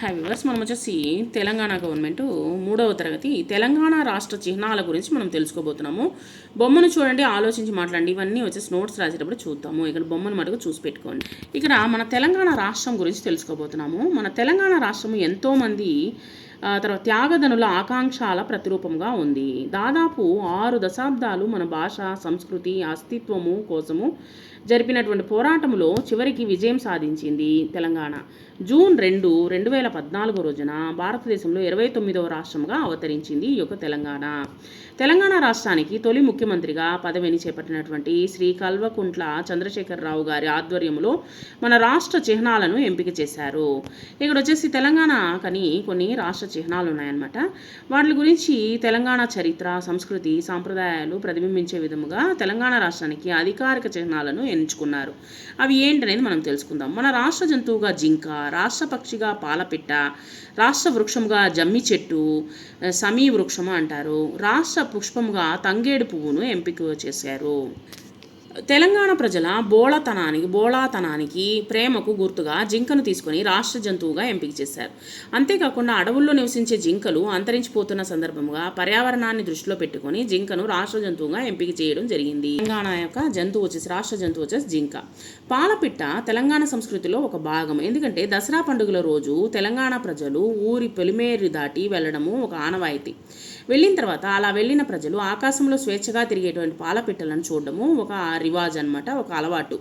Hi viewers, మనం వచ్చేసి Telangana government 3వ తరగతి తెలంగాణ రాష్ట్ర చిహ్నాల గురించి మనం తెలుసుకోబోతున్నాము. బొమ్మను చూడండి, ఆలోచించి మాట్లాడండి. ఇవన్నీ వచ్చేసి నోట్స్ రాసేటప్పుడు చూద్దాము. ఇక్కడ బొమ్మను మటుకు చూసి పెట్టుకోండి. ఇక్కడ మన తెలంగాణ రాష్ట్రం గురించి తెలుసుకోబోతున్నాము. మన తెలంగాణ రాష్ట్రము ఎంతోమంది తర్వాత త్యాగదనుల ఆకాంక్షల ప్రతిరూపంగా ఉంది. దాదాపు 6 దశాబ్దాలు మన భాష, సంస్కృతి, అస్తిత్వము కోసము జరిపినటువంటి పోరాటంలో చివరికి విజయం సాధించింది తెలంగాణ. జూన్ 2, 2014 రోజున భారతదేశంలో 29వ రాష్ట్రంగా అవతరించింది ఈ యొక్క తెలంగాణ. తెలంగాణ రాష్ట్రానికి తొలి ముఖ్యమంత్రిగా పదవిని చేపట్టినటువంటి శ్రీ కల్వకుంట్ల చంద్రశేఖరరావు గారి ఆధ్వర్యంలో మన రాష్ట్ర చిహ్నాలను ఎంపిక చేశారు. ఇక్కడ వచ్చేసి తెలంగాణ కొన్ని రాష్ట్ర చిహ్నాలు ఉన్నాయన్నమాట. వాటి గురించి తెలంగాణ చరిత్ర, సంస్కృతి, సాంప్రదాయాలు ప్రతిబింబించే విధముగా తెలంగాణ రాష్ట్రానికి అధికారిక చిహ్నాలను ఎంచుకున్నారు. అవి ఏంటనేది మనం తెలుసుకుందాం. మన రాష్ట్ర జంతువుగా జింక, రాష్ట్ర పక్షిగా పాలపిట్ట, రాష్ట్ర వృక్షంగా జమ్మి చెట్టు, సమీ వృక్షము అంటారు. రాష్ట్ర పుష్పంగా తంగేడు పువ్వును ఎంపిక చేశారు. తెలంగాణ ప్రజల బోళాతనానికి ప్రేమకు గుర్తుగా జింకను తీసుకొని రాష్ట్ర జంతువుగా ఎంపిక చేశారు. అంతేకాకుండా అడవుల్లో నివసించే జింకలు అంతరించిపోతున్న సందర్భంగా పర్యావరణాన్ని దృష్టిలో పెట్టుకొని జింకను రాష్ట్ర జంతువుగా ఎంపిక చేయడం జరిగింది. తెలంగాణ యొక్క రాష్ట్ర జంతువు వచ్చేసి జింక. పాలపిట్ట తెలంగాణ సంస్కృతిలో ఒక భాగం. ఎందుకంటే దసరా పండుగల రోజు తెలంగాణ ప్రజలు ఊరి పొలిమేరు దాటి వెళ్ళడము ఒక ఆనవాయితీ. వెళ్ళిన తర్వాత అలా వెళ్ళిన ప్రజలు ఆకాశంలో స్వేచ్ఛగా తిరిగేటువంటి పాలపిట్టలను చూడడము ఒక రివాజ్ అనమాట, ఒక అలవాటు.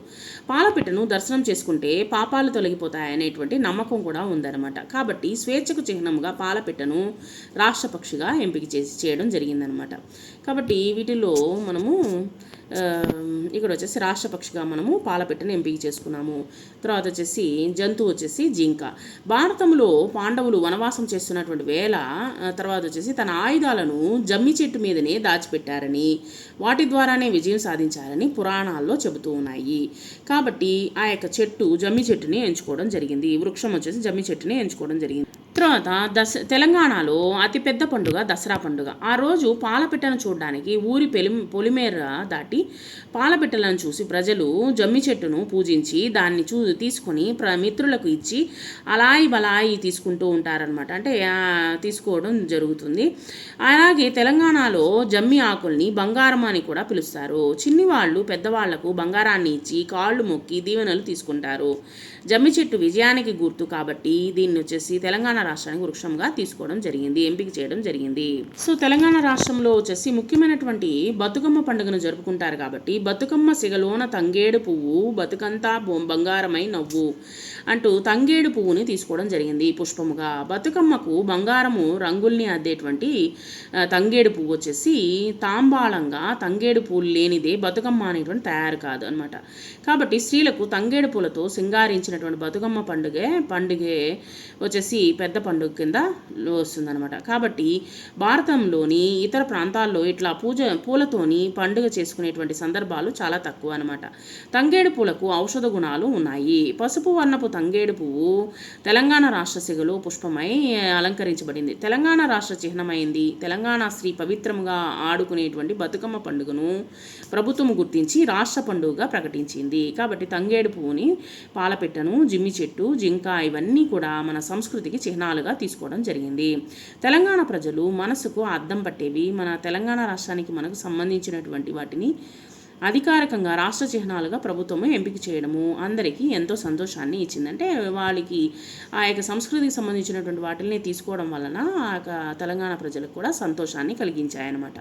పాలపిట్టను దర్శనం చేసుకుంటే పాపాలు తొలగిపోతాయనేటువంటి నమ్మకం కూడా ఉందన్నమాట. కాబట్టి స్వేచ్ఛకు చిహ్నంగా పాలపిట్టను రాష్ట్ర పక్షిగా ఎంపిక చేయడం జరిగిందనమాట. కాబట్టి వీటిల్లో మనము ఇక్కడ వచ్చేసి రాష్ట్ర పక్షిగా మనము పాలపిట్టను ఎంపిక చేసుకున్నాము. తర్వాత వచ్చేసి జంతువు వచ్చేసి జింక. భారతంలో పాండవులు వనవాసం చేస్తున్నటువంటి వేళ తర్వాత వచ్చేసి తన ఆయుధాలను జమ్మి చెట్టు మీదనే దాచిపెట్టారని, వాటి ద్వారానే విజయం సాధించారని పురాణాల్లో చెబుతూ ఉన్నాయి. కాబట్టి ఆ యొక్క జమ్మి చెట్టుని ఎంచుకోవడం జరిగింది. వృక్షం వచ్చేసి జమ్మి చెట్టుని ఎంచుకోవడం జరిగింది. తర్వాత తెలంగాణలో అతిపెద్ద పండుగ దసరా పండుగ. ఆ రోజు పాలపిట్టను చూడడానికి ఊరి పొలిమేర దాటి పాలపిట్టలను చూసి ప్రజలు జమ్మి చెట్టును పూజించి దాన్ని తీసుకొని మిత్రులకు ఇచ్చి అలాయి బలాయి తీసుకుంటూ ఉంటారనమాట. అంటే తీసుకోవడం జరుగుతుంది. అలాగే తెలంగాణలో జమ్మి ఆకుల్ని బంగారం అని కూడా పిలుస్తారు. చిన్ని వాళ్ళు పెద్దవాళ్లకు బంగారాన్ని ఇచ్చి కాళ్ళు మొక్కి దీవెనలు తీసుకుంటారు. జమ్మి చెట్టు విజయానికి గుర్తు కాబట్టి దీన్ని వచ్చేసి తెలంగాణ రాష్ట్రానికి వృక్షంగా తీసుకోవడం జరిగింది, ఎంపిక చేయడం జరిగింది. సో తెలంగాణ రాష్ట్రంలో వచ్చేసి ముఖ్యమైనటువంటి బతుకమ్మ పండుగను జరుపుకుంటారు. కాబట్టి బతుకమ్మ సిగలోన తంగేడు పువ్వు బతుకంతా బంగారమై నవ్వు అంటూ తంగేడు పువ్వుని తీసుకోవడం జరిగింది పుష్పముగా. బతుకమ్మకు బంగారము రంగుల్ని అద్దేటువంటి తంగేడు పువ్వు వచ్చేసి తాంబాళంగా తంగేడు పూలు లేనిదే బతుకమ్మ అనేటువంటి తయారు కాదు అనమాట. కాబట్టి స్త్రీలకు తంగేడు పూలతో సింగారించినటువంటి బతుకమ్మ పండుగే వచ్చేసి పెద్ద పండుగ కింద వస్తుందన్నమాట. కాబట్టి భారతంలోని ఇతర ప్రాంతాల్లో ఇట్లా పూలతోని పండుగ చేసుకునేటువంటి సందర్భాలు చాలా తక్కువ అనమాట. తంగేడు పూలకు ఔషధ గుణాలు ఉన్నాయి. పసుపు వర్ణపు తంగేడు పువ్వు తెలంగాణ రాష్ట్ర సిగలో పుష్పమై అలంకరించబడింది. తెలంగాణ రాష్ట్ర చిహ్నమైంది. తెలంగాణ స్త్రీ పవిత్రంగా ఆడుకునేటువంటి బతుకమ్మ పండుగను ప్రభుత్వం గుర్తించి రాష్ట్ర పండుగగా ప్రకటించింది. కాబట్టి తంగేడు పువ్వుని, పాలపిట్టను, జిమ్మి చెట్టు, జింక ఇవన్నీ కూడా మన సంస్కృతికి చిహ్నాలుగా తీసుకోవడం జరిగింది. తెలంగాణ ప్రజలు మనసుకు అద్దం పట్టేవి. మన తెలంగాణ రాష్ట్రానికి మనకు సంబంధించినటువంటి వాటిని అధికారికంగా రాష్ట్ర చిహ్నాలుగా ప్రభుత్వము ఎంపిక చేయడము అందరికీ ఎంతో సంతోషాన్ని ఇచ్చిందంటే వాళ్ళకి ఆ యొక్క సంస్కృతికి సంబంధించినటువంటి వాటిని తీసుకోవడం వలన ఆ యొక్క తెలంగాణ ప్రజలకు కూడా సంతోషాన్ని కలిగించాయన్నమాట.